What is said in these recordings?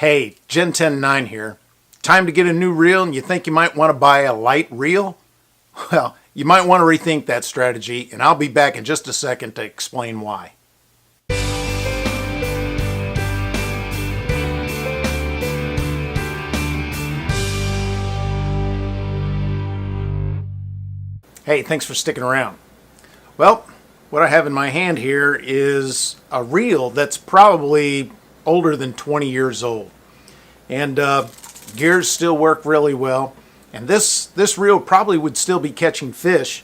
Hey, Gen 10-9 here. Time to get a new reel and you think you might want to buy a light reel? Well, you might want to rethink that strategy, and I'll be back in just a second to explain why. Hey, thanks for sticking around. Well, what I have in my hand here is a reel that's probably older than 20 years old. And gears still work really well. And this reel probably would still be catching fish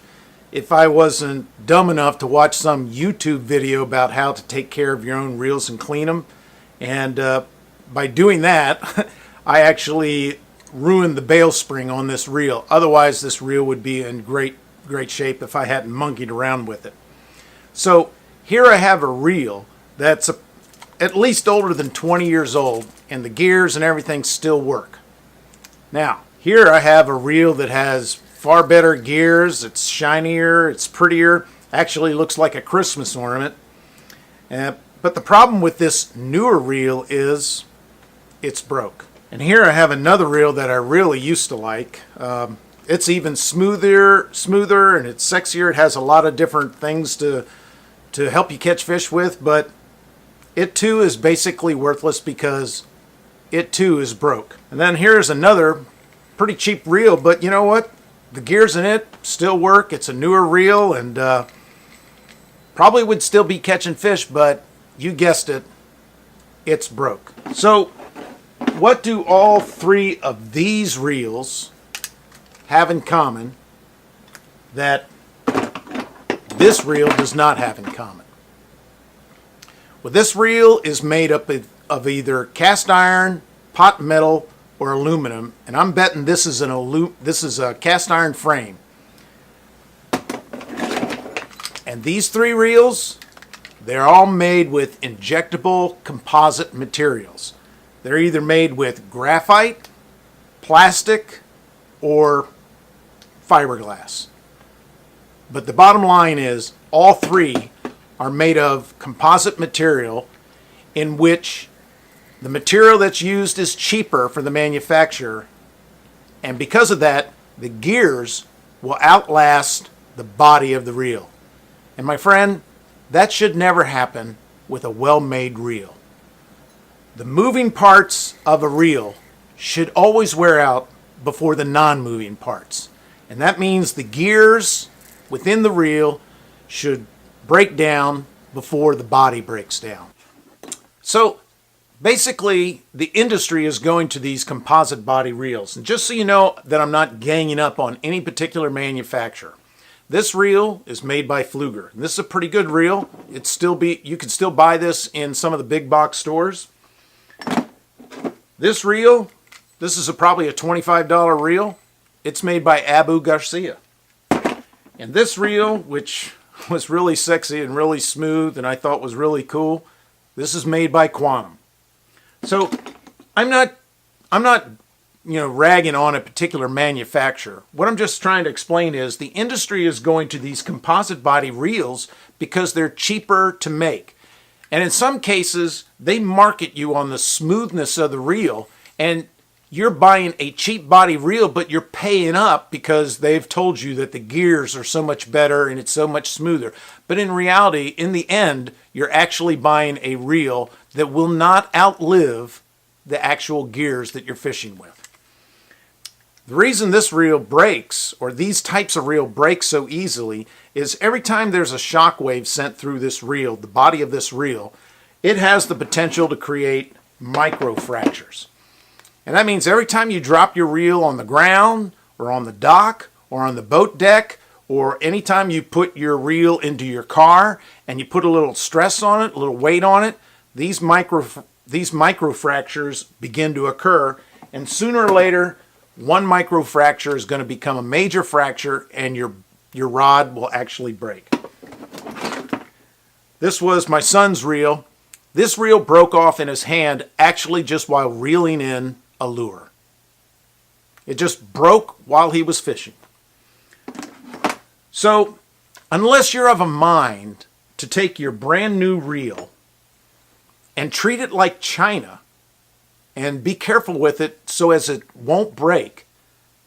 if I wasn't dumb enough to watch some YouTube video about how to take care of your own reels and clean them. And by doing that, I actually ruined the bail spring on this reel. Otherwise, this reel would be in great shape if I hadn't monkeyed around with it. So here I have a reel that's at least older than 20 years old, and the gears and everything still work. Now, here I have a reel that has far better gears, it's shinier, it's prettier, actually looks like a Christmas ornament. But the problem with this newer reel is it's broke. And here I have another reel that I really used to like. It's even smoother, and it's sexier. It has a lot of different things to help you catch fish with, but it too is basically worthless because it too is broke. And then here's another pretty cheap reel, but you know what? The gears in it still work. It's a newer reel and probably would still be catching fish, but you guessed it, it's broke. So what do all three of these reels have in common that this reel does not have in common? Well, this reel is made up of either cast iron, pot metal, or aluminum, and I'm betting this is a cast iron frame. And these three reels, they're all made with injectable composite materials. They're either made with graphite, plastic, or fiberglass. But the bottom line is all three are made of composite material in which the material that's used is cheaper for the manufacturer, and because of that, the gears will outlast the body of the reel. And my friend, that should never happen with a well-made reel. The moving parts of a reel should always wear out before the non-moving parts. And that means the gears within the reel should break down before the body breaks down. So basically, the industry is going to these composite body reels. And just so you know that I'm not ganging up on any particular manufacturer, this reel is made by Pflueger. And this is a pretty good reel. You can still buy this in some of the big box stores. This reel, this is probably a $25 reel. It's made by Abu Garcia. And this reel, which was really sexy and really smooth and I thought was really cool, this is made by Quantum. So I'm not ragging on a particular manufacturer. What I'm just trying to explain is the industry is going to these composite body reels because they're cheaper to make. And in some cases, they market you on the smoothness of the reel, and you're buying a cheap body reel, but you're paying up because they've told you that the gears are so much better and it's so much smoother. But in reality, in the end, you're actually buying a reel that will not outlive the actual gears that you're fishing with. The reason this reel breaks, or these types of reel break so easily, is every time there's a shock wave sent through this reel, the body of this reel, it has the potential to create micro fractures. And that means every time you drop your reel on the ground, or on the dock, or on the boat deck, or anytime you put your reel into your car and you put a little stress on it, a little weight on it, these micro fractures begin to occur, and sooner or later, one micro fracture is going to become a major fracture and your rod will actually break. This was my son's reel. This reel broke off in his hand actually just while reeling in a lure. It just broke while he was fishing. So, unless you're of a mind to take your brand new reel and treat it like china and be careful with it so as it won't break,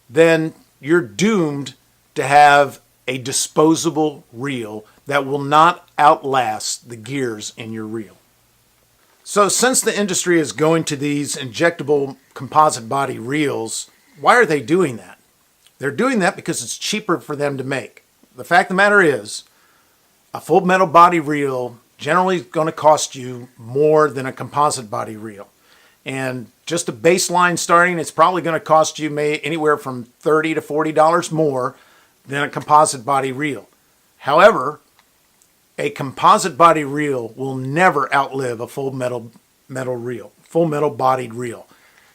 then you're doomed to have a disposable reel that will not outlast the gears in your reel. So since the industry is going to these injectable composite body reels, why are they doing that? They're doing that because it's cheaper for them to make. The fact of the matter is, a full metal body reel generally is going to cost you more than a composite body reel. And just a baseline starting, it's probably going to cost you anywhere from $30 to $40 more than a composite body reel. However, a composite body reel will never outlive a full metal reel, full metal bodied reel.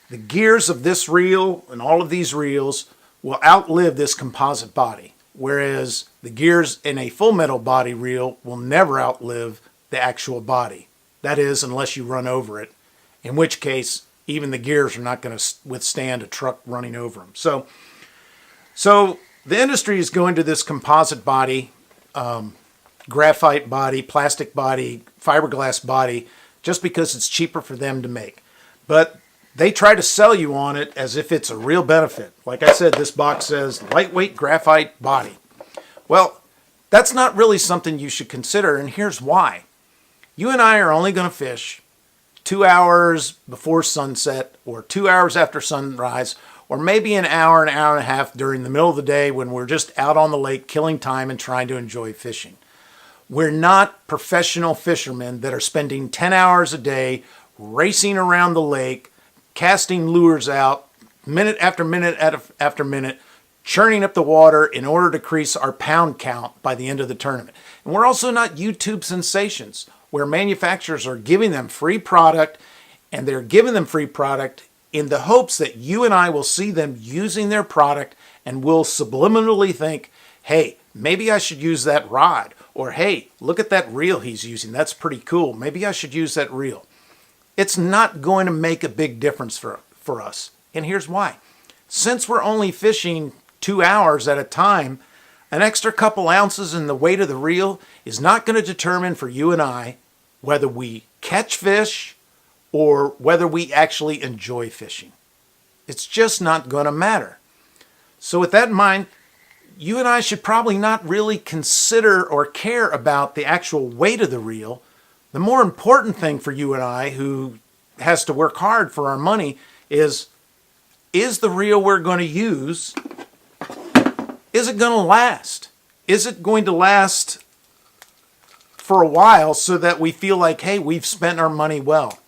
The gears of this reel and all of these reels will outlive this composite body, whereas the gears in a full metal body reel will never outlive the actual body. That is, unless you run over it, in which case even the gears are not going to withstand a truck running over them. So the industry is going to this composite body, graphite body, plastic body, fiberglass body, just because it's cheaper for them to make. But they try to sell you on it as if it's a real benefit. Like I said, this box says lightweight graphite body. Well, that's not really something you should consider, and here's why. You and I are only going to fish 2 hours before sunset, or 2 hours after sunrise, or maybe an hour and a half during the middle of the day when we're just out on the lake killing time and trying to enjoy fishing. We're not professional fishermen that are spending 10 hours a day racing around the lake, casting lures out minute after minute after minute, churning up the water in order to increase our pound count by the end of the tournament. And we're also not YouTube sensations where manufacturers are giving them free product, and they're giving them free product in the hopes that you and I will see them using their product and will subliminally think, hey, maybe I should use that rod, or hey, look at that reel he's using, that's pretty cool, maybe I should use that reel. It's not going to make a big difference for us, and here's why. Since we're only fishing 2 hours at a time, an extra couple ounces in the weight of the reel is not going to determine for you and I whether we catch fish or whether we actually enjoy fishing. It's just not going to matter. So with that in mind, you and I should probably not really consider or care about the actual weight of the reel. The more important thing for you and I, who has to work hard for our money, is the reel we're going to use, is it going to last? Is it going to last for a while so that we feel like, hey, we've spent our money well?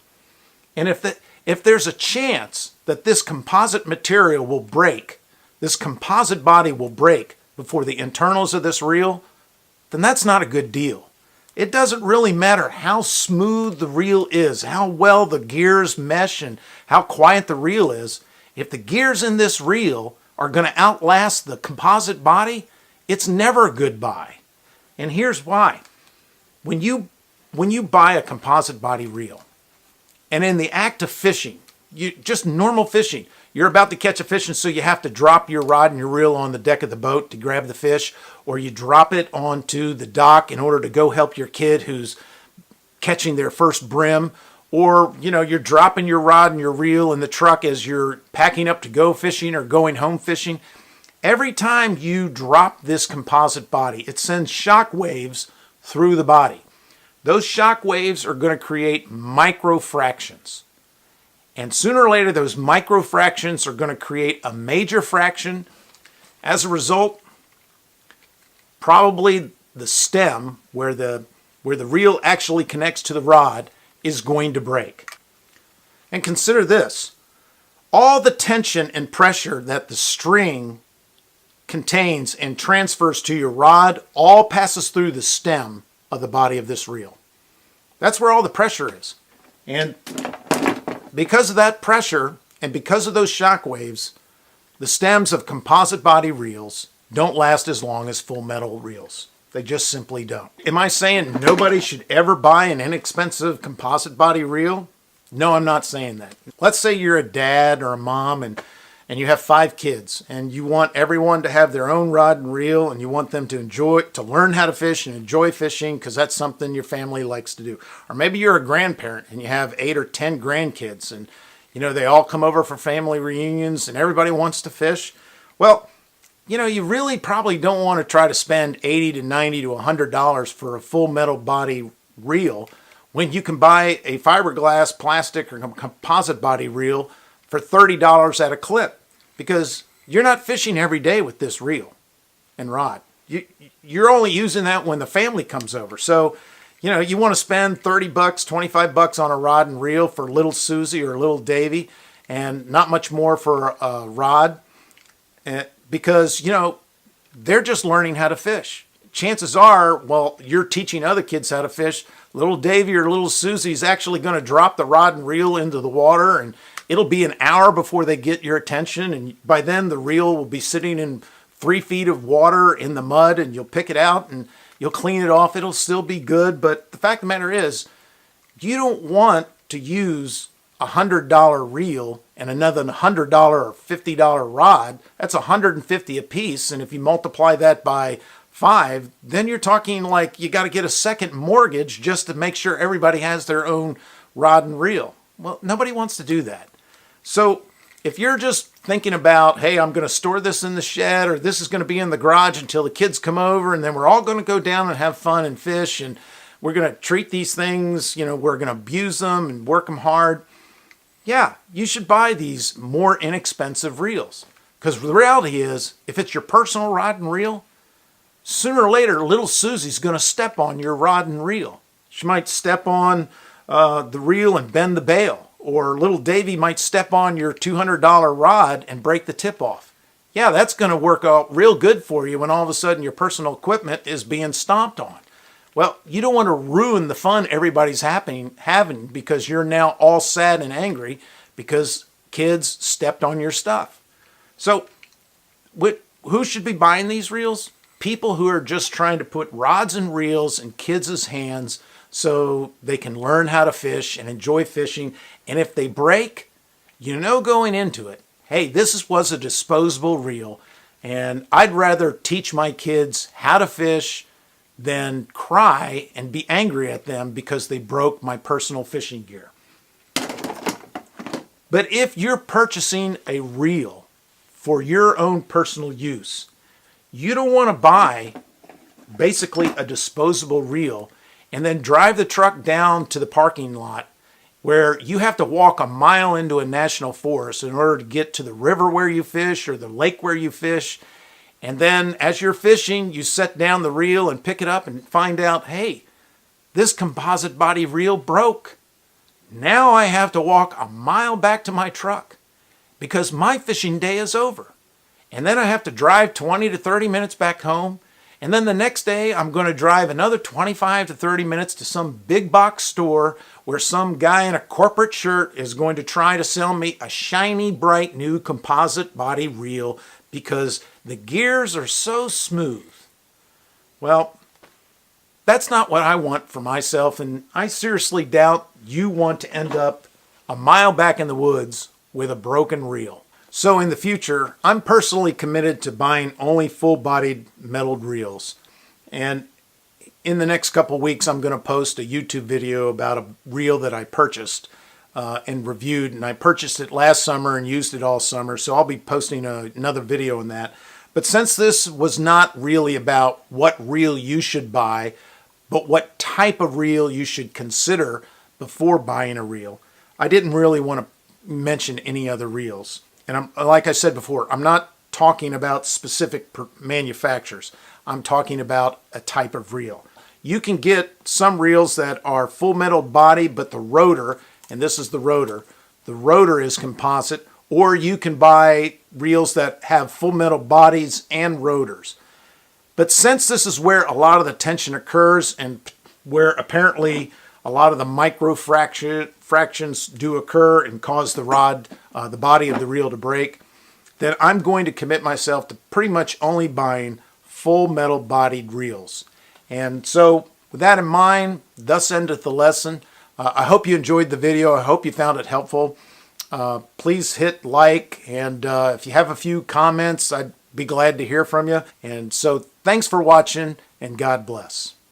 And if there's a chance that this composite material will break, this composite body will break before the internals of this reel, then that's not a good deal. It doesn't really matter how smooth the reel is, how well the gears mesh, and how quiet the reel is. If the gears in this reel are going to outlast the composite body, it's never a good buy. And here's why. When you buy a composite body reel, and in the act of fishing, just normal fishing, you're about to catch a fish, and so you have to drop your rod and your reel on the deck of the boat to grab the fish, or you drop it onto the dock in order to go help your kid who's catching their first brim, or you're dropping your rod and your reel in the truck as you're packing up to go fishing or going home fishing. Every time you drop this composite body, it sends shock waves through the body. Those shock waves are going to create microfractions. And sooner or later, those microfractions are going to create a major fraction. As a result, probably the stem where the reel actually connects to the rod is going to break. And consider this. All the tension and pressure that the string contains and transfers to your rod all passes through the stem of the body of this reel. That's where all the pressure is. And because of that pressure and because of those shock waves, the stems of composite body reels don't last as long as full metal reels. They just simply don't. Am I saying nobody should ever buy an inexpensive composite body reel? No, I'm not saying that. Let's say you're a dad or a mom and you have 5 kids, and you want everyone to have their own rod and reel, and you want them to learn how to fish and enjoy fishing because that's something your family likes to do. Or maybe you're a grandparent and you have 8 or 10 grandkids, and They all come over for family reunions and everybody wants to fish. Well, you really probably don't want to try to spend $80 to $90 to $100 for a full metal body reel when you can buy a fiberglass, plastic, or composite body reel for $30 at a clip, because you're not fishing every day with this reel and rod. You're only using that when the family comes over. So, you want to spend $30, $25 on a rod and reel for little Susie or little Davy, and not much more for a rod, because, they're just learning how to fish. Chances are, well, you're teaching other kids how to fish. Little Davy or little Susie's actually going to drop the rod and reel into the water, and it'll be an hour before they get your attention. And by then, the reel will be sitting in 3 feet of water in the mud, and you'll pick it out and you'll clean it off. It'll still be good. But the fact of the matter is, you don't want to use a $100 reel and another $100 or $50 rod. That's $150 a piece. And if you multiply that by 5, then you're talking like you got to get a second mortgage just to make sure everybody has their own rod and reel. Well, nobody wants to do that. So if you're just thinking about, hey, I'm going to store this in the shed, or this is going to be in the garage until the kids come over, and then we're all going to go down and have fun and fish, and we're going to treat these things, we're going to abuse them and work them hard. Yeah, you should buy these more inexpensive reels. Because the reality is, if it's your personal rod and reel, sooner or later, little Susie's going to step on your rod and reel. She might step on the reel and bend the bail. Or little Davy might step on your $200 rod and break the tip off. Yeah, that's going to work out real good for you when all of a sudden your personal equipment is being stomped on. Well, you don't want to ruin the fun everybody's having because you're now all sad and angry because kids stepped on your stuff. So who should be buying these reels? People who are just trying to put rods and reels in kids' hands so they can learn how to fish and enjoy fishing. And if they break, going into it, hey, this was a disposable reel, and I'd rather teach my kids how to fish than cry and be angry at them because they broke my personal fishing gear. But if you're purchasing a reel for your own personal use, you don't want to buy basically a disposable reel and then drive the truck down to the parking lot where you have to walk a mile into a national forest in order to get to the river where you fish or the lake where you fish. And then as you're fishing, you set down the reel and pick it up and find out, hey, this composite body reel broke. Now I have to walk a mile back to my truck because my fishing day is over. And then I have to drive 20 to 30 minutes back home. And then the next day, I'm going to drive another 25 to 30 minutes to some big box store where some guy in a corporate shirt is going to try to sell me a shiny, bright new composite body reel because the gears are so smooth. Well, that's not what I want for myself, and I seriously doubt you want to end up a mile back in the woods with a broken reel. So in the future, I'm personally committed to buying only full-bodied metaled reels. And in the next couple weeks, I'm going to post a YouTube video about a reel that I purchased and reviewed. And I purchased it last summer and used it all summer, so I'll be posting another video on that. But since this was not really about what reel you should buy, but what type of reel you should consider before buying a reel, I didn't really want to mention any other reels. And like I said before, I'm not talking about specific manufacturers. I'm talking about a type of reel. You can get some reels that are full metal body, but the rotor, and this is the rotor is composite, or you can buy reels that have full metal bodies and rotors. But since this is where a lot of the tension occurs and where apparently a lot of the micro fractions do occur and cause the rod, the body of the reel to break, then I'm going to commit myself to pretty much only buying full metal bodied reels. And so with that in mind, thus endeth the lesson. I hope you enjoyed the video. I hope you found it helpful. Please hit like, and if you have a few comments, I'd be glad to hear from you. And so thanks for watching, and God bless.